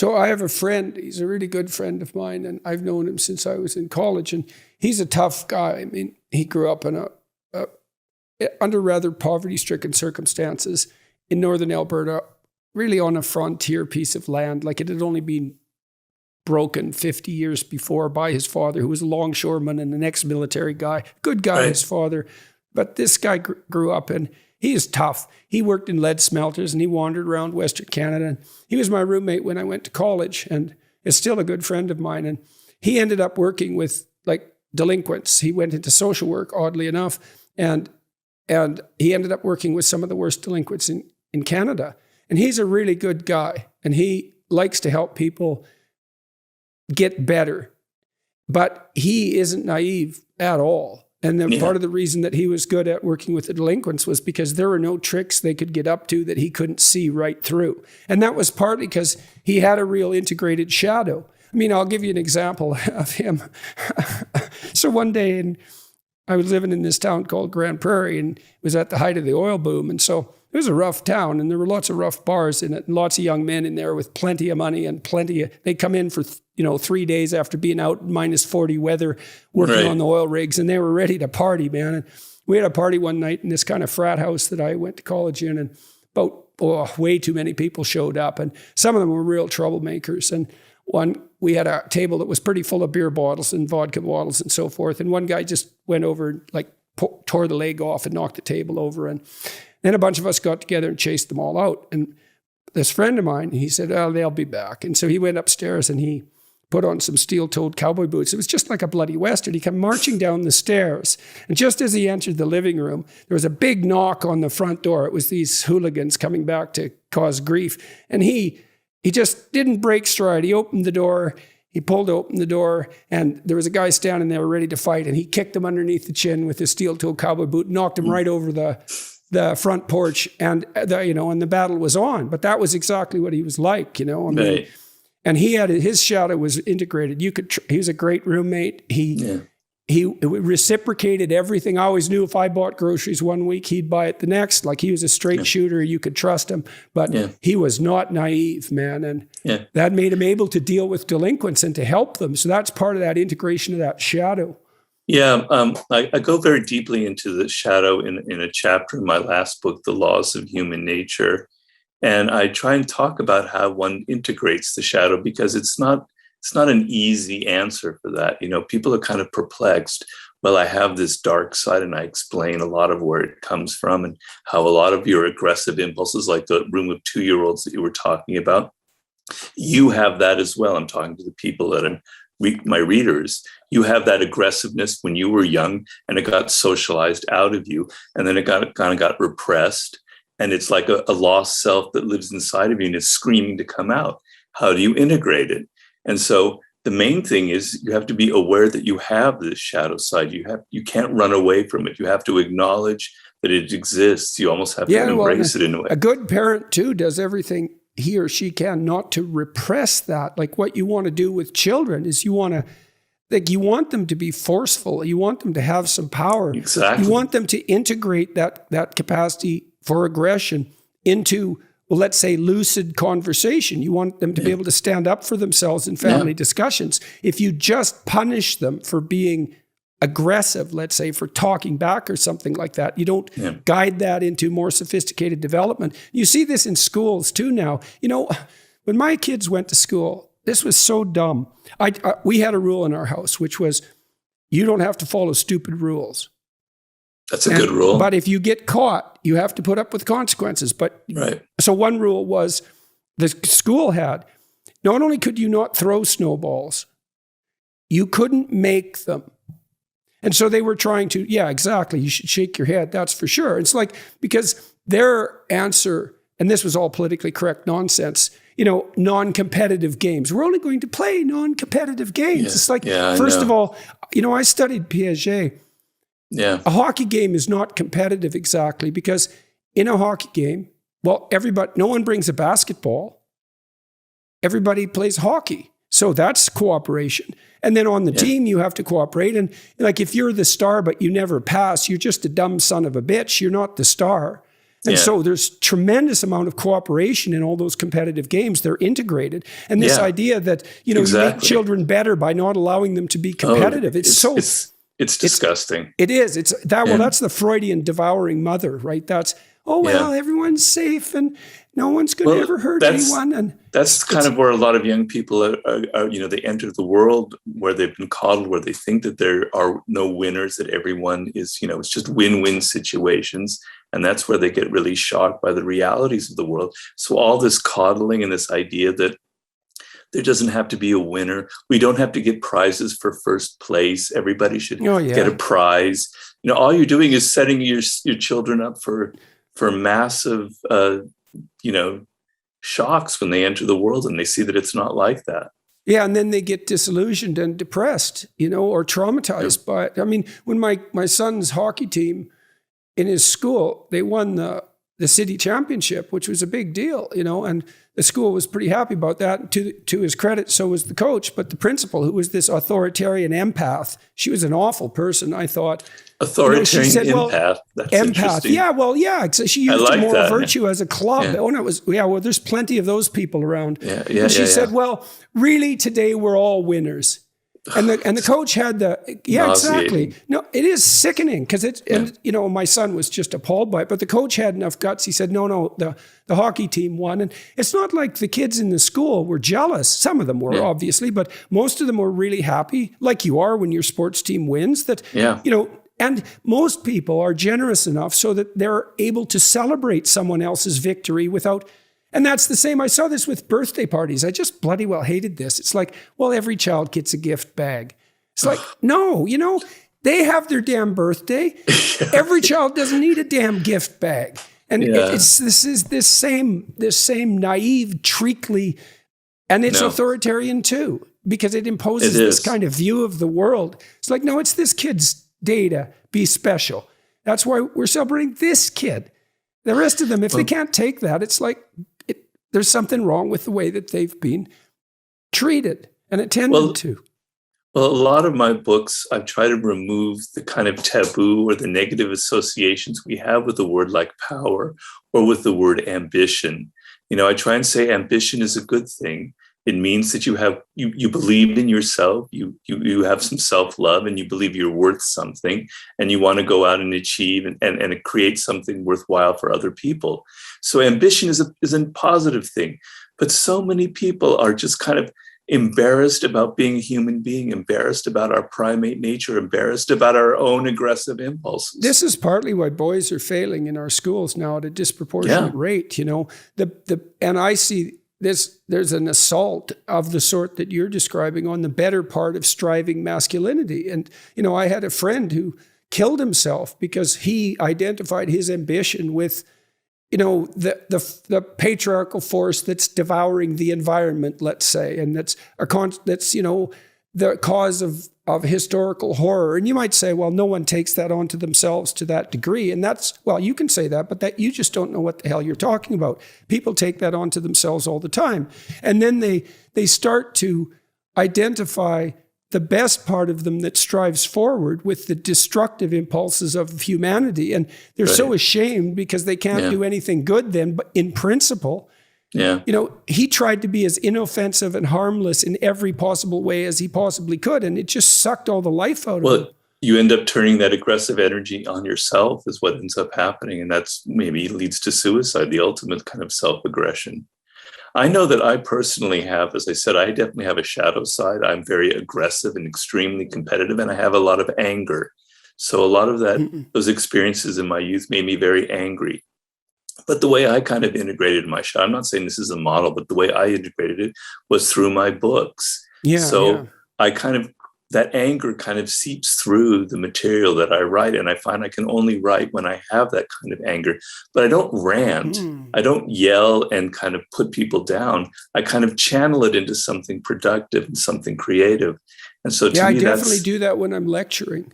So I have a friend, he's a really good friend of mine, and I've known him since I was in college, and he's a tough guy. I mean, he grew up in under rather poverty-stricken circumstances in northern Alberta, really on a frontier piece of land. Like, it had only been broken 50 years before by his father, who was a longshoreman and an ex-military guy. Good guy, his father. But this guy grew up, and he is tough. He worked in lead smelters, and he wandered around Western Canada. And he was my roommate when I went to college, and is still a good friend of mine. And he ended up working with, like, delinquents. He went into social work, oddly enough, and he ended up working with some of the worst delinquents in Canada. And he's a really good guy, and he likes to help people get better. But he isn't naive at all. And then part of the reason that he was good at working with the delinquents was because there were no tricks they could get up to that he couldn't see right through. And that was partly because he had a real integrated shadow. I mean, I'll give you an example of him. So one day, I was living in this town called Grand Prairie, and it was at the height of the oil boom. And so it was a rough town, and there were lots of rough bars in it, and lots of young men in there with plenty of money and they'd come in for 3 days after being out in minus 40 weather, working on the oil rigs, and they were ready to party, man. And we had a party one night in this kind of frat house that I went to college in, and way too many people showed up, and some of them were real troublemakers. And we had a table that was pretty full of beer bottles and vodka bottles and so forth, and one guy just went over and tore the leg off and knocked the table over, and then a bunch of us got together and chased them all out. And this friend of mine, he said, "Oh, they'll be back." And so he went upstairs and he put on some steel-toed cowboy boots. It was just like a bloody Western. He came marching down the stairs. And just as he entered the living room, there was a big knock on the front door. It was these hooligans coming back to cause grief. And he just didn't break stride. He opened the door. He pulled open the door, and there was a guy standing there ready to fight. And he kicked him underneath the chin with his steel-toed cowboy boot, knocked him right over the front porch, and the battle was on. But that was exactly what he was like, I mean, and his shadow was integrated. He was a great roommate. He reciprocated everything. I always knew if I bought groceries one week, he'd buy it the next. Like, he was a straight shooter. You could trust him, but he was not naive, man. And that made him able to deal with delinquents and to help them. So that's part of that integration of that shadow. Yeah, I go very deeply into the shadow in a chapter in my last book, The Laws of Human Nature. And I try and talk about how one integrates the shadow, because it's not an easy answer for that. People are kind of perplexed. Well, I have this dark side, and I explain a lot of where it comes from and how a lot of your aggressive impulses, like the room of 2-year-olds that you were talking about, you have that as well. I'm talking to the people that my readers. You have that aggressiveness when you were young, and it got socialized out of you, and then it got repressed. And it's like a lost self that lives inside of you and is screaming to come out. How do you integrate it? And so the main thing is you have to be aware that you have this shadow side. You can't run away from it. You have to acknowledge that it exists. You almost have to embrace it in a way. A good parent too does everything he or she can not to repress that. Like, what you want to do with children is you want them to be forceful. You want them to have some power. Exactly. You want them to integrate that capacity for aggression into, well, let's say, lucid conversation. You want them to be able to stand up for themselves in family discussions. If you just punish them for being aggressive, let's say, for talking back or something like that, you don't guide that into more sophisticated development. You see this in schools too now. When my kids went to school, this was so dumb. We had a rule in our house, which was, you don't have to follow stupid rules. That's a good rule. But if you get caught, you have to put up with consequences. So one rule was, the school had, not only could you not throw snowballs, you couldn't make them. And so they were trying to, you should shake your head, that's for sure. It's like, because their answer, and this was all politically correct nonsense, non-competitive games. We're only going to play non-competitive games. It's like, first of all, I studied Piaget. Yeah. A hockey game is not competitive exactly, because in a hockey game, no one brings a basketball. Everybody plays hockey. So that's cooperation. And then on the team, you have to cooperate. And like, if you're the star, but you never pass, you're just a dumb son of a bitch. You're not the star. And Yeah. so there's tremendous amount of cooperation in all those competitive games. They're integrated. And this Yeah. idea that, you make Exactly. children better by not allowing them to be competitive. It's disgusting. It is. It's that. Well, Yeah. that's the Freudian devouring mother, right? That's, everyone's safe and no one's going to ever hurt anyone. And that's kind of where a lot of young people are, they enter the world where they've been coddled, where they think that there are no winners, that everyone is, it's just win-win situations. And that's where they get really shocked by the realities of the world. So all this coddling and this idea that there doesn't have to be a winner. We don't have to get prizes for first place. Everybody should get a prize. All you're doing is setting your children up for massive, shocks when they enter the world and they see that it's not like that. Yeah, and then they get disillusioned and depressed, or traumatized by it. I mean, when my son's hockey team in his school, they won the city championship, which was a big deal, and the school was pretty happy about that. To his credit, so was the coach. But the principal, who was this authoritarian empath, she was an awful person, I thought. Authoritarian she said, empath. That's empath. interesting. Yeah, well, yeah. So she used like moral that. virtue as a club. Yeah. Oh, no, it was, well, there's plenty of those people around. Yeah, and she said, well, really, today we're all winners. And the coach had exactly. No, it is sickening because my son was just appalled by it. But the coach had enough guts. He said, no, the hockey team won. And it's not like the kids in the school were jealous. Some of them were, obviously, but most of them were really happy, like you are when your sports team wins. And most people are generous enough so that they're able to celebrate someone else's victory without. And that's the same. I saw this with birthday parties. I just bloody well hated this. It's like, well, every child gets a gift bag. It's like, no, they have their damn birthday. Every child doesn't need a damn gift bag. And this same naive, treacly, and it's authoritarian too, because it imposes this kind of view of the world. It's like, no, it's this kid's day to be special. That's why we're celebrating this kid. The rest of them, if they can't take that, it's like there's something wrong with the way that they've been treated and attended to. Well, a lot of my books, I've tried to remove the kind of taboo or the negative associations we have with the word like power or with the word ambition. I try and say ambition is a good thing. It means that you believe in yourself, you have some self-love, and you believe you're worth something, and you want to go out and achieve and create something worthwhile for other people. So ambition is a positive thing. But so many people are just kind of embarrassed about being a human being, embarrassed about our primate nature, embarrassed about our own aggressive impulses. This is partly why boys are failing in our schools now at a disproportionate rate. And I see there's an assault of the sort that you're describing on the better part of striving masculinity. And, I had a friend who killed himself because he identified his ambition with, the patriarchal force that's devouring the environment, let's say, and that's the cause of historical horror. And you might say, well, no one takes that onto themselves to that degree. And you can say that, but that you just don't know what the hell you're talking about. People take that onto themselves all the time. And then they start to identify the best part of them that strives forward with the destructive impulses of humanity. And they're so ashamed because they can't do anything good then, but in principle, he tried to be as inoffensive and harmless in every possible way as he possibly could. And it just sucked all the life out of him. You end up turning that aggressive energy on yourself is what ends up happening. And that's maybe leads to suicide, the ultimate kind of self-aggression. I know that I personally have, as I said, I definitely have a shadow side. I'm very aggressive and extremely competitive, and I have a lot of anger. So a lot of those experiences in my youth made me very angry. But the way I kind of integrated my shadow, I'm not saying this is a model, but the way I integrated it was through my books. I kind of, that anger kind of seeps through the material that I write. And I find I can only write when I have that kind of anger, but I don't rant. I don't yell and kind of put people down. I kind of channel it into something productive and something creative. And so to me, I definitely do that when I'm lecturing.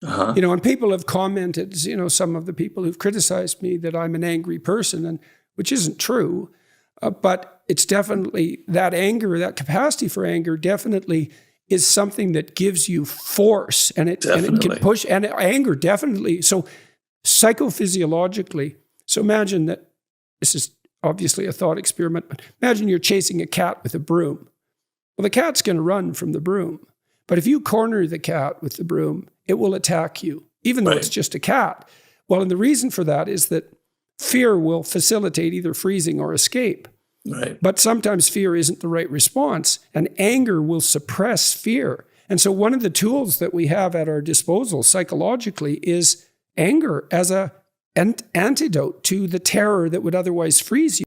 Uh-huh. And people have commented, some of the people who've criticized me that I'm an angry person, and which isn't true, but it's definitely that anger, that capacity for anger definitely is something that gives you force, and it can push, and anger definitely. So psychophysiologically, So imagine that, this is obviously a thought experiment, but imagine you're chasing a cat with a broom. Well, the cat's going to run from the broom. But if you corner the cat with the broom, it will attack you, even though it's just a cat. Well, and the reason for that is that fear will facilitate either freezing or escape. Right. But sometimes fear isn't the right response, and anger will suppress fear. And so one of the tools that we have at our disposal psychologically is anger as an antidote to the terror that would otherwise freeze you.